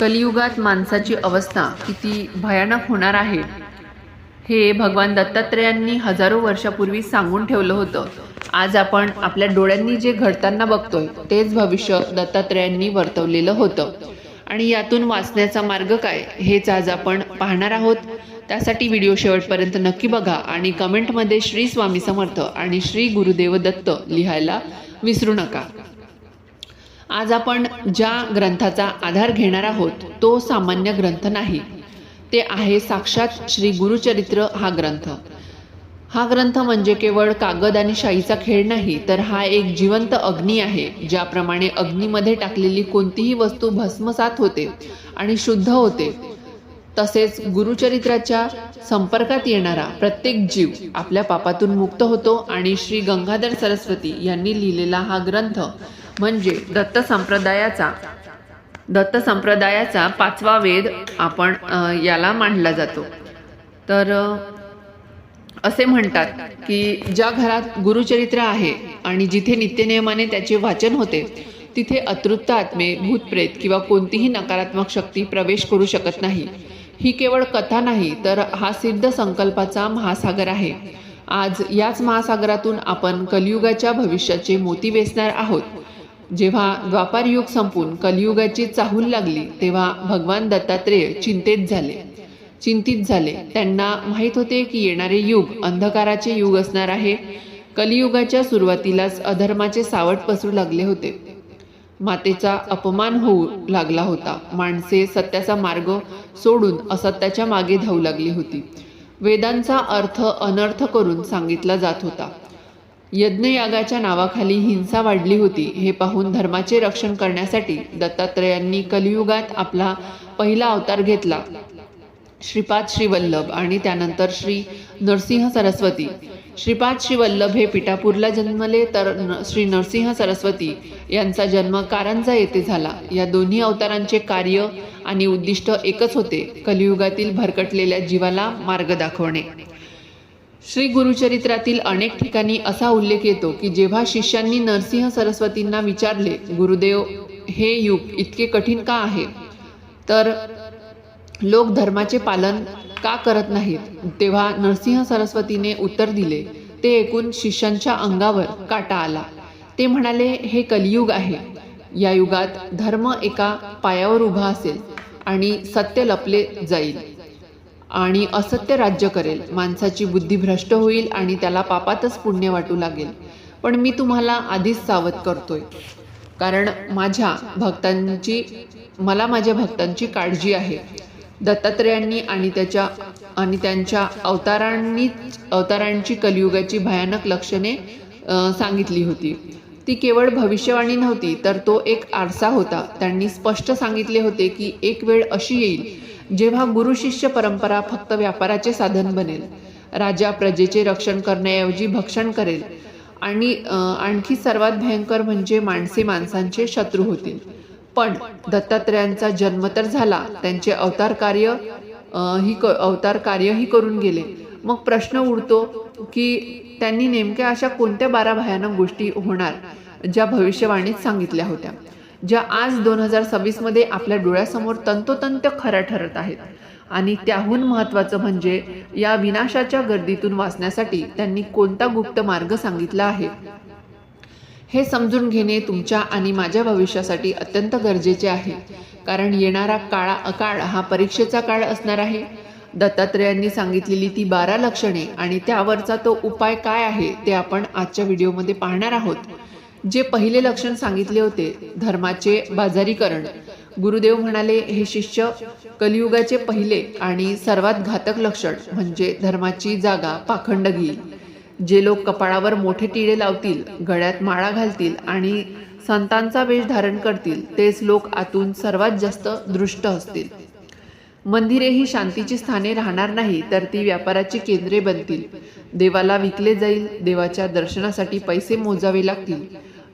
कलियुगात माणसाची अवस्था किती भयानक होणार आहे हे भगवान दत्तात्रेयांनी हजारो वर्षापूर्वी सांगून ठेवलं होतं। आज आपण आपल्या डोळ्यांनी जे घडताना बघतोय तेच भविष्य दत्तात्रेयांनी वर्तवलेलं होतं आणि यातून वाचण्याचा मार्ग काय हेच आज आपण पाहणार आहोत। त्यासाठी व्हिडिओ शेवटपर्यंत नक्की बघा आणि कमेंटमध्ये श्री स्वामी समर्थ आणि श्री गुरुदेव दत्त लिहायला विसरू नका। आज आपण ज्या ग्रंथाचा आधार घेणार आहोत तो सामान्य ग्रंथ नाही, ते आहे साक्षात श्री गुरुचरित्र हा ग्रंथ। हा ग्रंथ म्हणजे केवळ कागद आणि शाईचा खेळ नाही, तर हा एक जिवंत अग्नी आहे। ज्याप्रमाणे अग्नीमध्ये टाकलेली कोणतीही वस्तू भस्मसात होते आणि शुद्ध होते, तसेच गुरुचरित्राच्या संपर्कात येणारा प्रत्येक जीव आपल्या पापातून मुक्त होतो। आणि श्री गंगाधर सरस्वती यांनी लिहिलेला हा ग्रंथ म्हणजे दत्त संप्रदायाचा पाचवा वेद आपण याला मानला जातो। तर असे म्हणतात की ज्या घरात गुरुचरित्र आहे आणि जिथे नित्यनियमाने त्याचे वाचन होते तिथे अतृप्त आत्मे, भूतप्रेत किंवा कोणतीही नकारात्मक शक्ती प्रवेश करू शकत नाही। ही केवळ कथा नाही, तर हा सिद्ध संकल्पाचा महासागर आहे। आज याच महासागरातून आपण कलियुगाच्या भविष्याचे मोती वेचणार आहोत। जेव्हा द्वापार युग संपून कलियुगाची चाहूल लागली तेव्हा भगवान दत्तात्रेय चिंतित झाले। त्यांना माहीत होते की येणारे युग अंधकाराचे युग असणार आहे। कलियुगाच्या सुरुवातीलाच अधर्माचे सावट पसरू लागले होते। मातेचा अपमान होऊ लागला होता। माणसे सत्याचा मार्ग सोडून असत्याच्या मागे धावू लागली होती। वेदांचा अर्थ अनर्थ करून सांगितला जात होता। यज्ञयागाच्या नावाखाली हिंसा वाढली होती। हे पाहून धर्माचे रक्षण करण्यासाठी दत्तात्रेयांनी कलियुगात आपला पहिला अवतार घेतला, श्रीपाद श्रीवल्लभ आणि त्यानंतर श्री नरसिंह सरस्वती। श्रीपाद श्रीवल्लभ हे पिठापूरला जन्मले, तर श्री नरसिंह सरस्वती यांचा जन्म कारंजा येथे झाला। या दोन्ही अवतारांचे कार्य आणि उद्दिष्ट एकच होते, कलियुगातील भरकटलेल्या जीवाला मार्ग दाखवणे। श्री गुरुचरित्रातील अनेक ठिकाणी असा उल्लेख येतो की जेव्हा शिष्यांनी नरसिंह सरस्वतींना विचारले, गुरुदेव हे युग इतके कठीण का आहे, तर लोक धर्माचे पालन का करत नाहीत, तेव्हा नरसिंह सरस्वतीने उत्तर दिले। ते ऐकून शिष्यांच्या अंगावर काटा आला। ते म्हणाले, हे कलियुग आहे। या युगात धर्म एका पायावर उभा असेल आणि सत्य लपले जाईल आणि असत्य राज्य करेल। माणसाची बुद्धी भ्रष्ट होईल आणि त्याला पापातच पुण्य वाटू लागेल। पण मी तुम्हाला आधीच सावध करतोय, कारण मला माझ्या भक्तांची काळजी आहे। दत्तात्रेयांनी आणि त्यांच्या अवतारांची कलियुगाची भयानक लक्षणे सांगितली होती। ती केवळ भविष्यवाणी नव्हती, तर तो एक आरसा होता। त्यांनी स्पष्ट सांगितले होते की एक वेळ अशी येईल जेव्हा गुरु शिष्य परंपरा फक्त व्यापाराचे साधन बनेल। राजा प्रजेचे रक्षण करण्याऐवजी भक्षण करेल आणि आणखी सर्वात भयंकर म्हणजे माणसे माणसांचे शत्रू होतील। पण दत्तात्रेयांचा जन्म तर झाला, त्यांचे अवतार कार्यही करून गेले। मग प्रश्न उडतो की त्यांनी नेमक्या अशा कोणत्या 12 भयानक गोष्टी होणार ज्या भविष्यवाणीत सांगितल्या होत्या, ज्या आज 2026 मध्ये आपल्या डोळ्यासमोर तंतोतंत खऱ्या ठरत आहेत। आणि त्याहून महत्त्वाचं म्हणजे या विनाशाच्या गर्दीतून वाचण्यासाठी त्यांनी कोणता गुप्त मार्ग सांगितला आहे हे समजून घेणे तुमच्या आणि माझ्या भविष्यासाठी अत्यंत गरजेचे आहे। कारण येणारा काळ हा परीक्षेचा काळ असणार आहे। दत्तात्रेयांनी सांगितलेली ती 12 लक्षणे आणि त्यावरचा तो उपाय काय आहे ते आपण आजच्या व्हिडिओमध्ये पाहणार आहोत। जे पहिले लक्षण सांगितले होते, धर्माचे बाजारीकरण। गुरुदेव म्हणाले, हे शिष्य, कलियुगाचे पहिले आणि सर्वात घातक लक्षण म्हणजे धर्माची जागा पाखंड घेईल। जे लोक कपाळावर मोठे टिळे लावतील, गळ्यात माळा घालतील आणि संतांचा वेश धारण करतील, तेच लोक आतून सर्वात जास्त दृष्ट असतील। मंदिरे ही शांतीची स्थाने राहणार नाही, तर ती व्यापाराची केंद्रे बनतील। देवाला विकले जाईल, देवाच्या दर्शनासाठी पैसे मोजावे लागतील।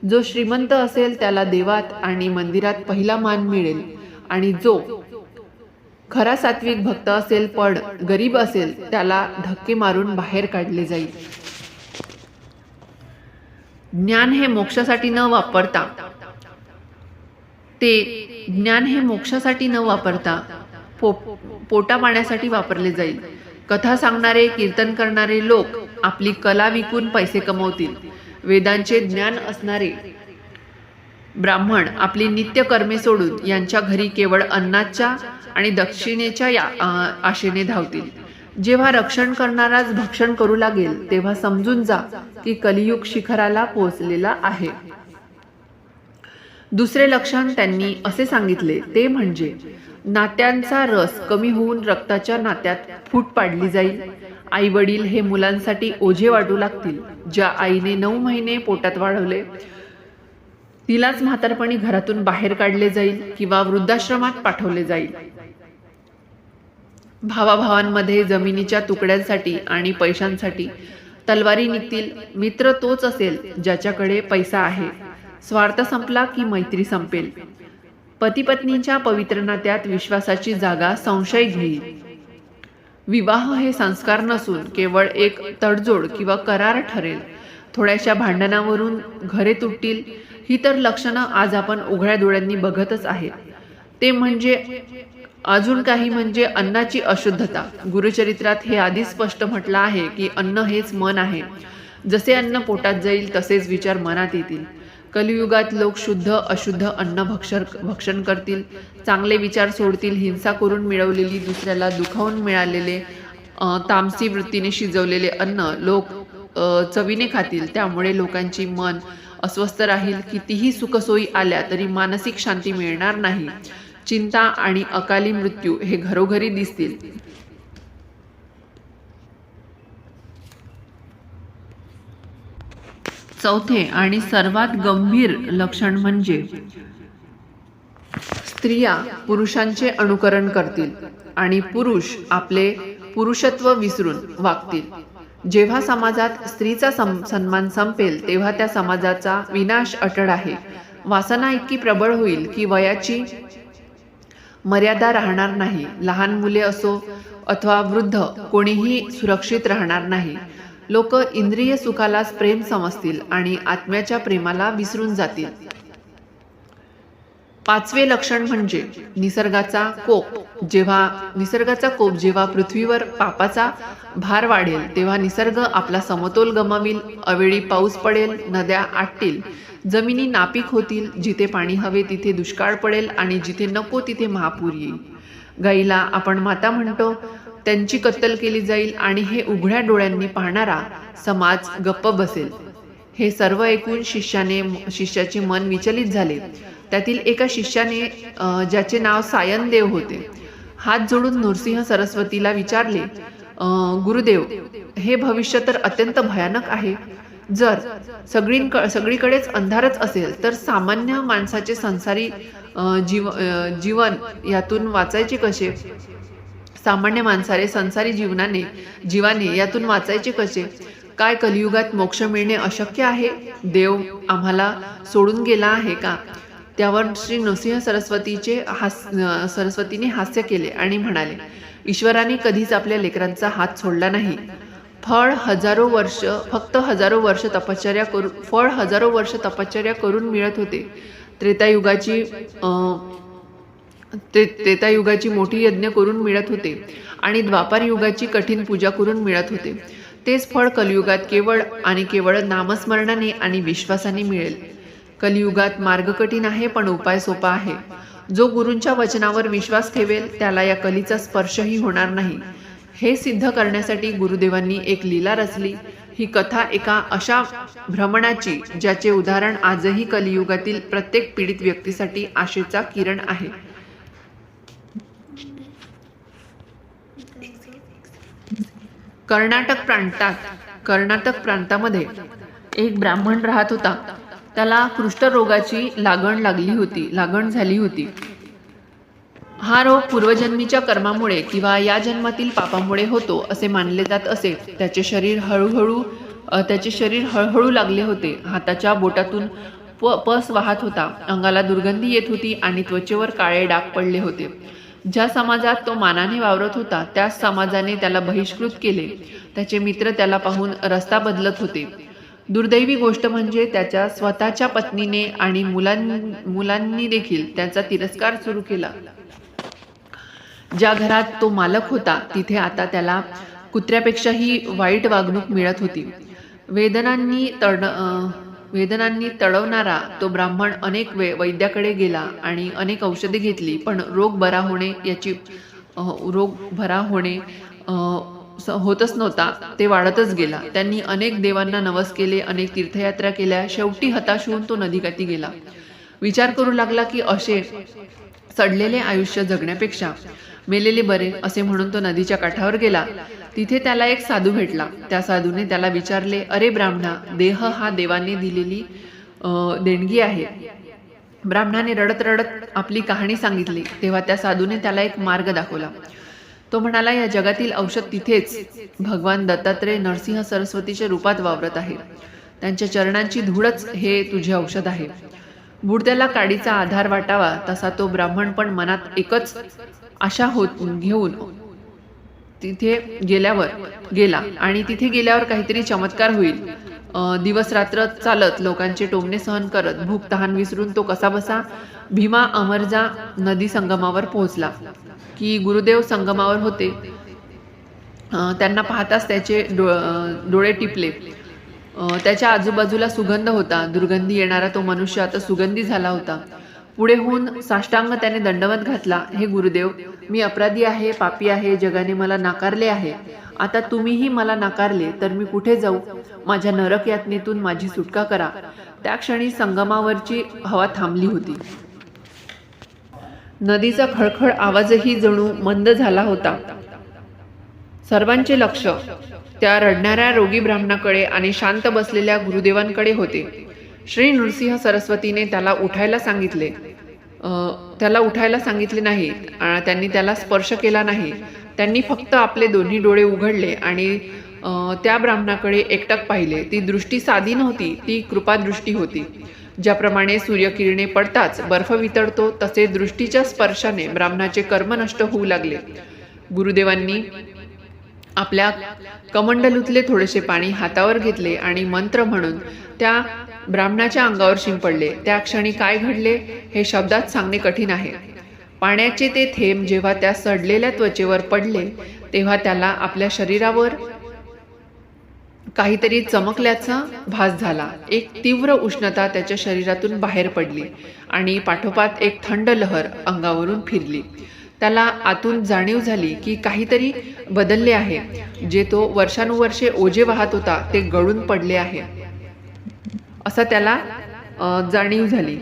जो श्रीमंत असेल त्याला देवात आणि मंदिरात पहिला मान मिळेल आणि जो खरा सात्विक भक्त असेल पण गरीब असेल त्याला धक्के मारून बाहेर काढले जाईल। ज्ञान हे मोक्षासाठी न वापरता ते ज्ञान हे मोक्षासाठी न वापरता पोटा पाण्यासाठी वापरले जाईल. कथा सांगणारे, कीर्तन करणारे लोक आपली कला विकून पैसे कमवतील. वेदांचे ज्ञान असणारे ब्राह्मण आपली नित्य कर्मे सोडून यांच्या घरी केवळ अन्नाच्या आणि दक्षिणेच्या आशेने धावतील. जेव्हा रक्षण करणाराच भक्षण करू लागेल तेव्हा समजून जा की कलियुग शिखराला पोहोचलेला आहे. दुसरे लक्षण त्यांनी असे सांगितले ते म्हणजे नात्यांचा रस कमी होऊन रक्ताच्या नात्यात फूट पाडली जाईल. आई वडील हे मुलांसाठी ओझे वाटू लागतील. ज्या आईने 9 महिने पोटात वाढवले तिलाच म्हातारपणी घरातून बाहेर काढले जाईल किंवा वृद्धाश्रमात पाठवले जाईल. भावाभावांमध्ये जमिनीच्या तुकड्यांसाठी आणि पैशांसाठी तलवारी निघतील. मित्र तोच असेल ज्याच्याकडे पैसा आहे. स्वार्थ संपला की मैत्री संपेल. पती पत्नीच्या पवित्र नात्यात विश्वासाची जागा संशय घेईल. विवाह हे संस्कार नसून केवळ एक तडजोड किंवा करार ठरेल. थोड्याशा भांडणावरून घरे तुटतील. ही तर लक्षणं आज आपण उघड्या डोळ्यांनी बघतच आहे. ते म्हणजे अजून काही म्हणजे अन्नाची अशुद्धता. गुरुचरित्रात हे आधीच स्पष्ट म्हटलं आहे की अन्न हेच मन आहे. जसे अन्न पोटात जाईल तसेच विचार मनात येतील. कलियुगात लोक शुद्ध अशुद्ध अन्न भक्षण करतील. चांगले विचार सोडतील. हिंसा करून मिळवलेली, दुसऱ्याला दुखावून मिळालेले, तामसी वृत्तीने शिजवलेले अन्न लोक चवीने खातील. त्यामुळे लोकांची मन अस्वस्थ राहील. कितीही सुखसोयी आल्या तरी मानसिक शांती मिळणार नाही. चिंता आणि अकाली मृत्यू हे घरोघरी दिसतील. चौथे आणि सर्वात गंभीर लक्षण म्हणजे स्त्रिया पुरुषांचे अनुकरण करतील आणि पुरुष आपले पुरुषत्व विसरून वागतील. जेव्हा समाजात स्त्रीचा सन्मान संपेल तेव्हा त्या समाजाचा विनाश अटळ आहे. वासना इतकी प्रबळ होईल की वयाची मर्यादा राहणार नाही. लहान मुले असो अथवा वृद्ध कोणीही सुरक्षित राहणार नाही. लोक इंद्रिय सुखालाच प्रेम समजतील आणि आत्म्याच्या प्रेमाला विसरून जातील. पाचवे लक्षण म्हणजे निसर्गाचा कोप. जेव्हा पृथ्वीवर पापाचा भार वाढेल तेव्हा निसर्ग आपला समतोल गमावील. अवेळी पाऊस पडेल, नद्या आटतील, जमिनी नापीक होतील. जिथे पाणी हवे तिथे दुष्काळ पडेल आणि जिथे नको तिथे महापूर येईल. गाईला आपण माता म्हणतो त्यांची कत्तल केली जाईल आणि हे उघड्या डोळ्यांनी पाहणारा समाज गप्प बसेल. हे सर्व ऐकून शिष्याचे मन विचलित झाले. त्यातील एका शिष्याने ज्याचे नाव सायनदेव होते हात जोडून नृसिंह सरस्वतीला विचारले, गुरुदेव, हे भविष्य तर अत्यंत भयानक आहे. जर सगळीकडेच अंधारच असेल तर सामान्य माणसाचे संसारी जीवन यातून वाचायचे कसे? सामान्य माणसाने संसारी जीवाने यातून वाचायचे कसे? काय कलियुगात मोक्ष मिळणे अशक्य आहे? देव आम्हाला सोडून गेला आहे का? त्यावर श्री नृसिंह सरस्वतीने हास्य केले आणि म्हणाले, ईश्वराने कधीच आपल्या लेकरांचा हात सोडला नाही. फळ हजारो वर्ष तपश्चर्या करून मिळत होते. त्रेतायुगाची मोठी यज्ञ करून मिळत होते आणि द्वापार युगाची कठीण पूजा करून मिळत होते. तेच फळ कलियुगात केवळ नामस्मरणाने आणि विश्वासाने मिळेल. कलियुगात मार्ग कठीण आहे पण उपाय सोपा आहे. जो गुरूंच्या वचनावर विश्वास ठेवेल त्याला या कलीचा स्पर्शही होणार नाही. हे सिद्ध करण्यासाठी गुरुदेवांनी एक लीला रचली. ही कथा एका अशा भ्रमणाची ज्याचे उदाहरण आजही कलियुगातील प्रत्येक पीडित व्यक्तीसाठी आशेचा किरण आहे. कर्नाटक प्रांतामध्ये एक ब्राह्मण राहत होता. त्याला कुष्ठरोगाची लागण झाली होती. हा रोग पूर्वजन्मीच्या कर्मामुळे किंवा या जन्मातील पापामुळे होतो असे मानले जात असे. त्याचे शरीर हळूहळू लागले होते. हाताच्या बोटातून पस वाहत होता. अंगाला दुर्गंधी येत होती आणि त्वचेवर काळे डाग पडले होते. ज्या समाजात तो मानाने वावरत होता त्याच समाजाने त्याला बहिष्कृत केले. त्याचे मित्र त्याला पाहून रस्ता बदलत होते. दुर्दैवी गोष्ट म्हणजे त्याच्या स्वतःच्या पत्नीने आणि मुलांनी देखील त्याचा तिरस्कार सुरू केला. ज्या घरात तो मालक होता तिथे आता त्याला कुत्र्यापेक्षाही वाईट वागणूक मिळत होती. वेदनांनी तडवणारा तो ब्राह्मण अनेक वैद्याकडे गेला आणि अनेक औषधे घेतली, पण रोग बरा होणे होतच नव्हता. ते वाढतच गेला. त्यांनी अनेक देवांना नवस केले, अनेक तीर्थयात्रा केल्या. शेवटी हताश होऊन तो नदीकाठी गेला. विचार करू लागला की असे सडलेले आयुष्य जगण्यापेक्षा मेलेले बरे, असे म्हणून तो नदीच्या काठावर गेला. तिथे त्याला एक साधू भेटला. त्या साधूने त्याला विचारले, अरे ब्राह्मणा, देह हा देवाने दिलेली देणगी आहे. ब्राह्मणाने रडत रडत आपली कहाणी सांगितली. तेव्हा त्या साधूने त्याला एक मार्ग दाखवला. तो म्हणाला, या जगातील औषध तिथेच भगवान दत्तात्रय नरसिंह सरस्वतीच्या रूपात वावरत आहे. त्यांच्या चरणांची धूळच हे तुझे औषध आहे. बुडत्याला काडीचा आधार वाटावा तसा तो ब्राह्मण पण मनात एकच आशा घेऊन तिथे गेला आणि तिथे गेल्यावर काहीतरी चमत्कार होईल. दिवस रात्र चालत, लोकांचे टोमणे सहन करत, भूक तहान विसरून तो कसाबसा भीमा अमरजा नदी संगमावर पोहोचला. की गुरुदेव संगमावर होते. त्यांना पाहताच त्याचे डोळे टिपले. त्याच्या आजूबाजूला सुगंध होता. दुर्गंधी येणारा तो मनुष्य आता सुगंधी झाला होता. पुढे होऊन साष्टांग त्याने दंडवत घातला. हे गुरुदेव, मी अपराधी आहे, पापी आहे, जगाने मला नाकारले आहे. आता तुम्हीही मला नाकारले तर मी कुठे जाऊ? माझ्या नरक यातनेतून माझी सुटका करा. त्या क्षणी संगमावरची हवा थांबली होती. नदीचा खळखळ आवाजही जणू मंद झाला होता. सर्वांचे लक्ष त्या रडणाऱ्या रोगी ब्राह्मणाकडे आणि शांत बसलेल्या गुरुदेवांकडे होते. श्री नृसिंह सरस्वतीने त्याला उठायला सांगितले नाही. त्यांनी त्याला स्पर्श केला नाही. त्यांनी फक्त आपले दोन्ही डोळे उघडले आणि त्या ब्राह्मणाकडे एकटक पाहिले. ती दृष्टी साधी नव्हती, ती कृपादृष्टी होती. ज्याप्रमाणे सूर्यकिरणे पडताच बर्फ वितळतो, तसे दृष्टीच्या स्पर्शाने ब्राह्मणाचे कर्म नष्ट होऊ लागले. गुरुदेवांनी आपल्या कमंडलूतले थोडेसे पाणी हातावर घेतले आणि मंत्र म्हणून त्या ब्राह्मणाच्या अंगावर शिंपडले. त्या क्षणी काय घडले हे शब्दात सांगणे कठीण आहे. पाण्याचे ते थेंब जेव्हा त्या सडलेल्या त्वचेवर पडले तेव्हा त्याला आपल्या शरीरावर काहीतरी चमकल्याचा भास झाला. एक तीव्र उष्णता त्याच्या शरीरातून बाहेर पडली आणि पाठोपाठ एक थंड लहर अंगावरून फिरली. त्याला आतून जाणीव झाली की काहीतरी बदलले आहे. जे तो वर्षानुवर्षे ओझे वाहत होता ते गळून पडले आहे असा त्याला जाणीव झाली.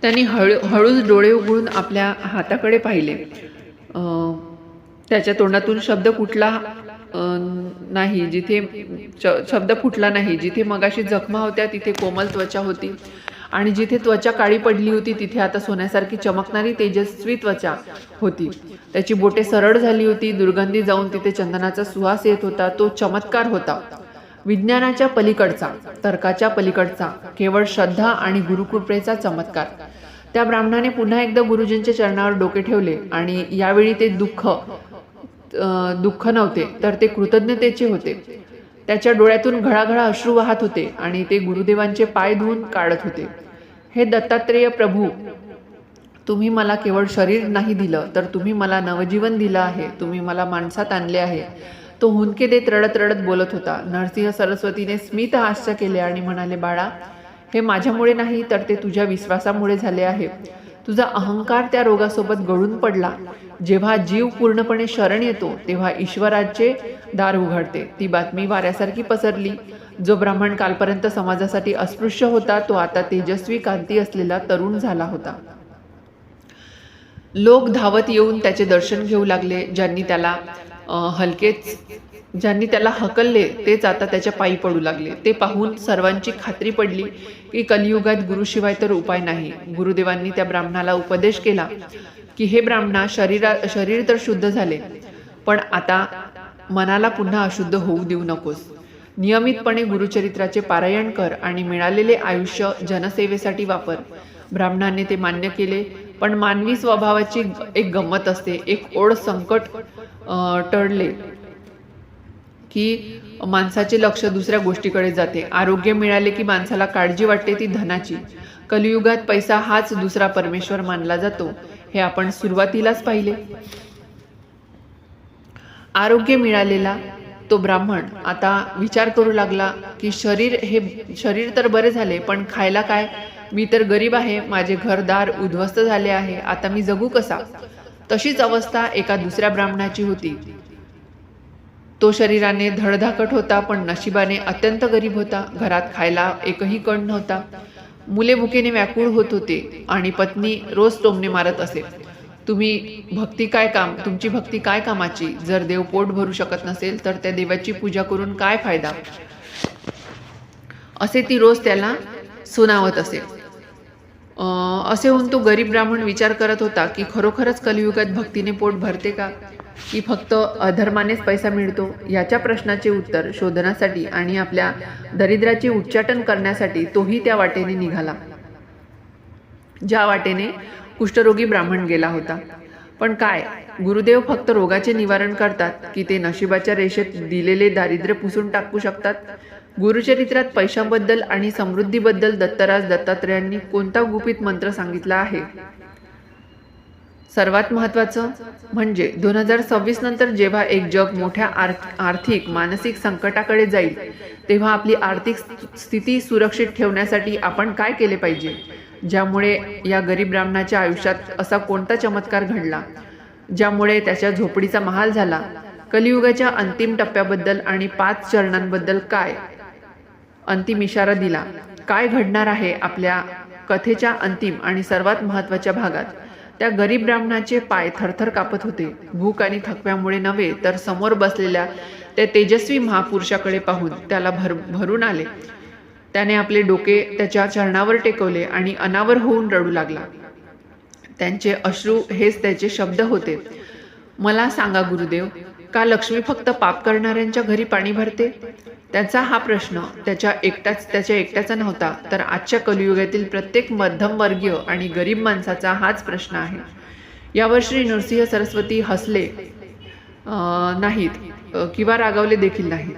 त्यांनी हळूच डोळे उघडून आपल्या हाताकडे पाहिले. त्याच्या तोंडातून शब्द फुटला नाही. जिथे मगाशी जखमा होत्या तिथे कोमल त्वचा होती आणि जिथे त्वचा काळी पडली होती तिथे आता सोन्यासारखी चमकणारी तेजस्वी त्वचा होती. त्याची बोटे सरळ झाली होती. दुर्गंधी जाऊन तिथे चंदनाचा सुवास येत होता. तो चमत्कार होता. विज्ञानाच्या पलीकडचा, तर्काच्या पलीकडचा, केवळ श्रद्धा आणि गुरुकृपेचा चमत्कार. त्या ब्राह्मणाने पुन्हा एकदा गुरुजींच्या चरणावर डोके ठेवले आणि यावेळी ते दुःख नव्हते तर ते कृतज्ञतेचे होते. त्याच्या डोळ्यातून घळाघळा अश्रू वाहत होते आणि ते गुरुदेवांचे पाय धुवून काढत होते. हे दत्तात्रेय प्रभू, तुम्ही मला केवळ शरीर नाही दिलं तर तुम्ही मला नवजीवन दिलं आहे. तुम्ही मला माणसात आणले आहे. तो हुंदके देत रडत रडत बोलत होता. नरसिंह सरस्वतीने स्मित हास्य केले आणि म्हणाले, बाळा, हे माझ्यामुळे नाही तर ते तुझ्या विश्वासामुळे झाले आहे. तुझा अहंकार त्या रोगासोबत गळून पडला. जेव्हा जीव पूर्णपणे शरण येतो तेव्हा ईश्वराचे दार उघडते. ती बातमी वाऱ्यासारखी पसरली. जो ब्राह्मण कालपर्यंत समाजासाठी अस्पृश्य होता तो आता तेजस्वी कांती असलेला तरुण झाला होता. लोक धावत येऊन त्याचे दर्शन घेऊ लागले. ज्यांनी त्याला हकलले तेच आता त्याच्या पायी पडू लागले. ते पाहून सर्वांची खात्री पडली की कलियुगात गुरुशिवाय तर उपाय नाही. गुरुदेवांनी त्या ब्राह्मणाला उपदेश केला की हे ब्राह्मणा, शरीर तर शुद्ध झाले, पण आता मनाला पुन्हा अशुद्ध होऊ देऊ नकोस. नियमितपणे गुरुचरित्राचे पारायण कर आणि मिळालेले आयुष्य जनसेवेसाठी वापर. ब्राह्मणाने ते मान्य केले. पण मानवी स्वभावाची एक गंमत असते. एक ओढ संकट टळले की माणसाचे लक्ष दुसऱ्या गोष्टीकडे जाते. आरोग्य मिळाले की माणसाला काळजी वाटते ती धनाची. कलियुगात पैसा हाच दुसरा परमेश्वर मानला जातो, हे आपण सुरुवातीलाच पाहिले. आरोग्य मिळालेला तो ब्राह्मण आता विचार करू लागला की शरीर तर बरे झाले, पण खायला काय? मी तर गरीब आहे, माझे घरदार उद्ध्वस्त झाले आहे, आता मी जगू कसा? तशीच अवस्था एका दुसऱ्या ब्राह्मणाची होती. तो शरीराने धडधाकट होता, पण नशिबाने अत्यंत गरीब होता. घरात खायला एकही कण नव्हता. मुले भुकेने व्याकुळ होत होते आणि पत्नी रोज टोमणे मारत असे. तुमची भक्ती काय कामाची? जर देव पोट भरू शकत नसेल तर त्या देवाची पूजा करून काय फायदा? असे ती रोज त्याला सुनावत असे. असे होऊन तो गरीब ब्राह्मण विचार करत होता की खरोखरच कलियुगात भक्तीने पोट भरते का, की फक्त अधर्मानेच पैसा मिळतो? याच्या प्रश्नाचे उत्तर शोधण्यासाठी आणि आपल्या दरिद्राचे उच्चाटन करण्यासाठी तोही त्या वाटेने निघाला, ज्या वाटेने कुष्ठरोगी ब्राह्मण गेला होता. पण काय, गुरुदेव फक्त रोगाचे निवारण करतात की ते नशिबाच्या रेषेत दिलेले दारिद्र्य पुसून टाकू शकतात? गुरुचरित्रात पैशाबद्दल आणि समृद्धीबद्दल दत्तराज दत्तात्रेयांनी कोणता गुपित मंत्र सांगितला आहे? सर्वात महत्त्वाचं म्हणजे 2026 नंतर जेव्हा एक जग मोठ्या आर्थिक मानसिक संकटाकडे जाईल, तेव्हा आपली आर्थिक स्थिती सुरक्षित ठेवण्यासाठी आपण काय केले पाहिजे? ज्यामुळे या गरीब ब्राह्मणाच्या आयुष्यात असा कोणता चमत्कार घडला ज्यामुळे त्याच्या झोपडीचा महाल झाला? कलियुगाच्या अंतिम टप्प्याबद्दल आणि 5 चरणांबद्दल काय अंतिम इशारा दिला? काय घडणार आहे आपल्या कथेच्या अंतिम आणि सर्वात महत्त्वाच्या भागात? त्या गरीब ब्राह्मणाचे पाय थरथर कापत होते. भूक आणि थकव्यामुळे नव्हे, तर समोर बसलेल्या त्या तेजस्वी महापुरुषाकडे पाहून त्याला भरून आले. त्याने आपले डोके त्याच्या चरणावर टेकवले आणि अनावर होऊन रडू लागला. त्यांचे अश्रू हेच त्याचे शब्द होते. मला सांगा गुरुदेव, का लक्ष्मी फक्त पाप करणाऱ्यांच्या घरी पाणी भरते? त्याचा हा प्रश्न त्याच्या एकट्याचा नव्हता, तर आजच्या कलियुगातील प्रत्येक मध्यमवर्गीय आणि गरीब माणसाचा हाच प्रश्न आहे. यावर श्री नृसिंह सरस्वती हसले नाहीत किंवा रागावले देखील नाहीत.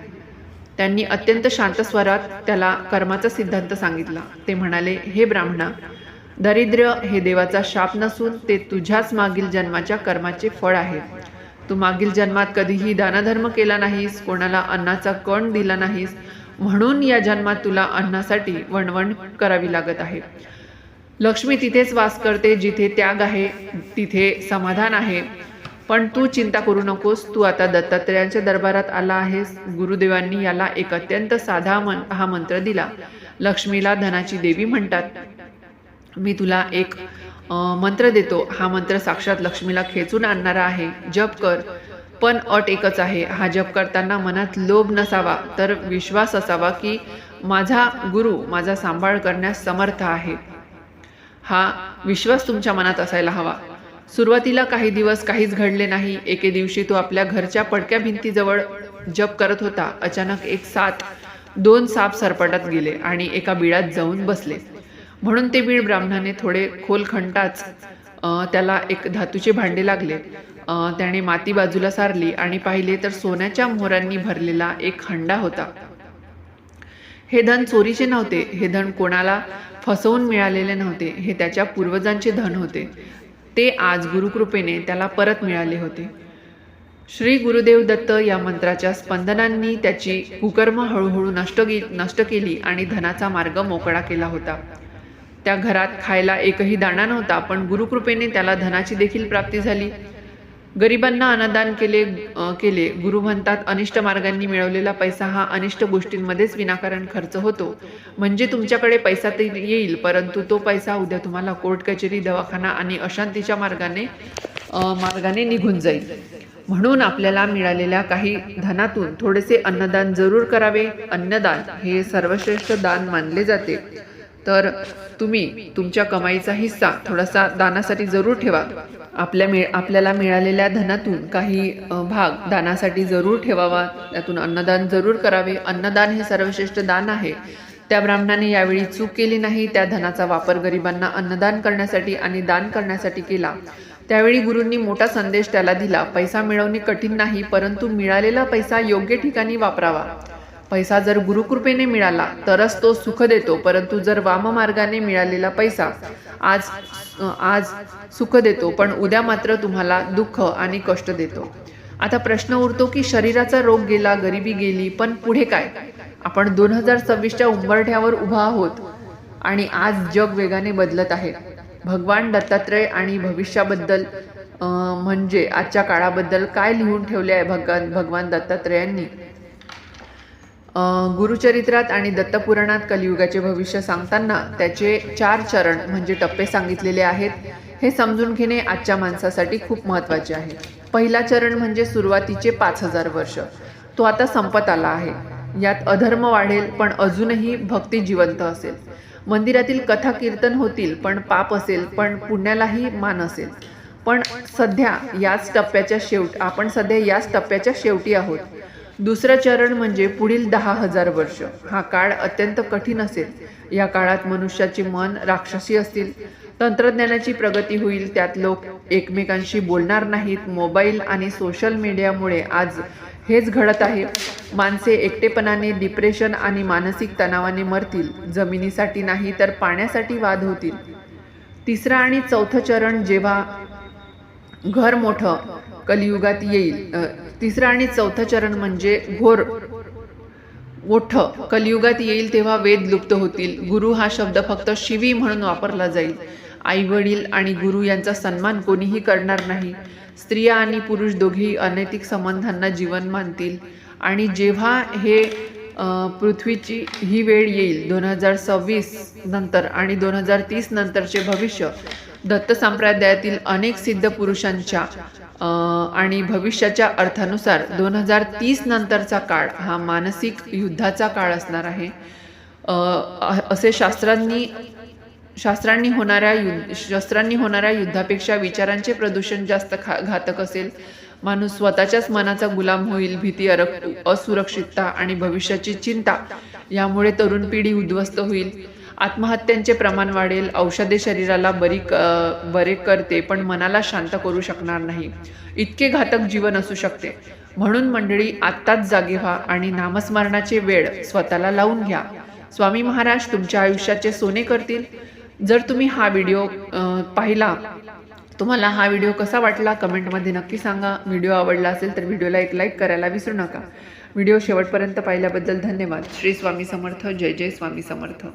त्यांनी अत्यंत शांत स्वरात त्याला कर्माचा सिद्धांत सांगितला. ते म्हणाले, हे ब्राह्मणा, दारिद्र्य हे देवाचा शाप नसून ते तुझ्याच मागील जन्माच्या कर्माचे फळ आहे. तू मागील जन्मात कधीही दानधर्म केला नाहीस, कोणाला अन्नाचा कण दिला नाहीस, म्हणून या जन्मात तुला अन्नासाठी वणवण करावी लागत आहे. लक्ष्मी तिथेच वास करते जिथे त्याग आहे, तिथे समाधान आहे. पण तू चिंता करू नकोस, तू आता दत्तात्रेयांच्या दरबारात आला आहेस. गुरुदेवांनी याला एक अत्यंत साधा हा मंत्र दिला. लक्ष्मीला धनाची देवी म्हणतात. मी तुला एक मंत्र देतो. हा मंत्र साक्षात लक्ष्मीला खेचून आणणारा आहे. जप कर, पण अट एकच आहे. हा जप करताना मनात लोभ नसावा, तर विश्वास असावा की माझा गुरु माझा सांभाळ करण्यास समर्थ आहे. हा विश्वास तुमच्या मनात असायला हवा. सुरुवातीला काही दिवस काहीच घडले नाही. एके दिवशी तो आपल्या घरच्या पडक्या भिंतीजवळ जप करत होता. अचानक 2 साप सरपटत गेले आणि एका बिळात जाऊन बसले. म्हणून ते बीळ ब्राह्मणाने थोडे खोल खणताच त्याला एक धातूचे भांडे लागले. त्याने माती बाजूला सारली आणि पाहिले तर सोन्याच्या मोहरांनी भरलेला एक हंडा होता. हे धन चोरीचे नव्हते. हे धन कोणाला फसवून मिळालेले नव्हते. हे त्याच्या पूर्वजांचे धन होते. ते आज गुरुकृपेने त्याला परत मिळाले होते. श्री गुरुदेव दत्त या मंत्राच्या स्पंदनांनी त्याची कुकर्म हळूहळू नष्ट केली आणि धनाचा मार्ग मोकळा केला होता. त्या घरात खायला एकही दाणा नव्हता, पण गुरुकृपेने त्याला धनाची देखील प्राप्ती झाली. गरिबांना अन्नदान केले. गुरु म्हणतात, अनिष्ट मार्गांनी मिळवलेला पैसा हा अनिष्ट गोष्टींमध्येच विनाकारण खर्च होतो. म्हणजे तुमच्याकडे पैसा तर येईल, परंतु तो पैसा उद्या तुम्हाला कोर्ट कचेरी, दवाखाना आणि अशांतीच्या मार्गाने निघून जाईल. म्हणून आपल्याला मिळालेल्या काही धनातून थोडेसे अन्नदान जरूर करावे. अन्नदान हे सर्वश्रेष्ठ दान मानले जाते. तर तुम्ही तुमच्या कमाईचा हिस्सा थोडासा दानासाठी जरूर ठेवा. आपल्याला मिळालेल्या धनातून काही भाग दानासाठी जरूर ठेवावा. त्यातून अन्नदान जरूर करावे. अन्नदान हे सर्वश्रेष्ठ दान आहे. त्या ब्राह्मणाने यावेळी चूक केली नाही. त्या धनाचा वापर गरिबांना अन्नदान करण्यासाठी आणि दान करण्यासाठी केला. त्यावेळी गुरूंनी मोठा संदेश त्याला दिला. पैसा मिळवणे कठीण नाही, परंतु मिळालेला पैसा योग्य ठिकाणी वापरावा. पैसा जर गुरुकृपेने मिळाला तरच तो सुख देतो, परंतु जर वाममार्गाने मिळालेला पैसा आज सुख देतो, पण उद्या मात्र तुम्हाला दुःख आणि कष्ट देतो. आता प्रश्न उरतो की शरीराचा रोग गेला, गरिबी गेली, पण पुढे काय? आपण 2026च्या उंबरठ्यावर उभा आहोत आणि आज जग वेगाने बदलत आहे. भगवान दत्तात्रय आणि भविष्याबद्दल म्हणजे आजच्या काळाबद्दल काय लिहून ठेवले आहे भगवान दत्तात्रयांनी? गुरुचरित्रात आणि दत्तपुराणात कलियुगाचे भविष्य सांगताना त्याचे 4 चरण म्हणजे टप्पे सांगितलेले आहेत. हे समजून घेणे आजच्या माणसासाठी खूप महत्त्वाचे आहे. पहिला चरण म्हणजे सुरुवातीचे 5000 वर्ष. तो आता संपत आला आहे. यात अधर्म वाढेल, पण अजूनही भक्ती जिवंत असेल. मंदिरातील कथा कीर्तन होतील, पण पाप असेल, पण पुण्यालाही मान असेल. पण आपण सध्या याच टप्प्याच्या शेवटी आहोत. दुसरं चरण म्हणजे पुढील 10,000 वर्ष. हा काळ अत्यंत कठीण असेल. या काळात मनुष्याचे मन राक्षसी असतील. तंत्रज्ञानाची प्रगती होईल, त्यात लोक एकमेकांशी बोलणार नाहीत. मोबाईल आणि सोशल मीडियामुळे आज हेच घडत आहे. माणसे एकटेपणाने, डिप्रेशन आणि मानसिक तणावाने मरतील. जमिनीसाठी नाही तर पाण्यासाठी वाद होतील. तिसरं आणि चौथं चरण जेव्हा घर मोठं कलियुगात येईल. तिसरं आणि चौथं चरण म्हणजे घोर मोठं कलियुगात येईल, तेव्हा वेद लुप्त होतील. गुरु हा शब्द फक्त शिवी म्हणून वापरला जाईल. आई वडील आणि गुरु यांचा सन्मान कोणीही करणार नाही. स्त्रिया आणि पुरुष दोघेही अनैतिक संबंधांना जीवन मानतील. आणि जेव्हा हे पृथ्वीची ही वेळ येईल 2026 नंतर आणि 2030 नंतरचे भविष्य, दत्त संप्रदायातील अनेक सिद्ध पुरुषांच्या आणि भविष्याच्या अर्थानुसार 2030 नंतरचा काळ हा मानसिक युद्धाचा काळ असणार आहे. असे शस्त्रांनी होणाऱ्या युद्धापेक्षा विचारांचे प्रदूषण जास्त घातक असेल. माणूस स्वतःच्याच मनाचा गुलाम होईल. भीती, असुरक्षितता आणि भविष्याची चिंता यामुळे तरुण पिढी उद्ध्वस्त होईल. आत्महत्यांचे प्रमाण वाढेल. औषधे शरीराला बरे करते, पण मनाला शांत करू शकणार नाही. इतके घातक जीवन असू शकते. म्हणून मंडळी, आत्ताच जागे व्हा आणि नामस्मरणाचे वेळ स्वतःला लावून घ्या. स्वामी महाराज तुमच्या आयुष्याचे सोने करतील. जर तुम्ही हा व्हिडिओ पाहिला, तुम्हाला हा व्हिडिओ कसा वाटला कमेंटमध्ये नक्की सांगा. व्हिडिओ आवडला असेल तर व्हिडिओला एक लाईक करायला विसरू नका. व्हिडिओ शेवटपर्यंत पाहिल्याबद्दल धन्यवाद. श्री स्वामी समर्थ. जय जय स्वामी समर्थ.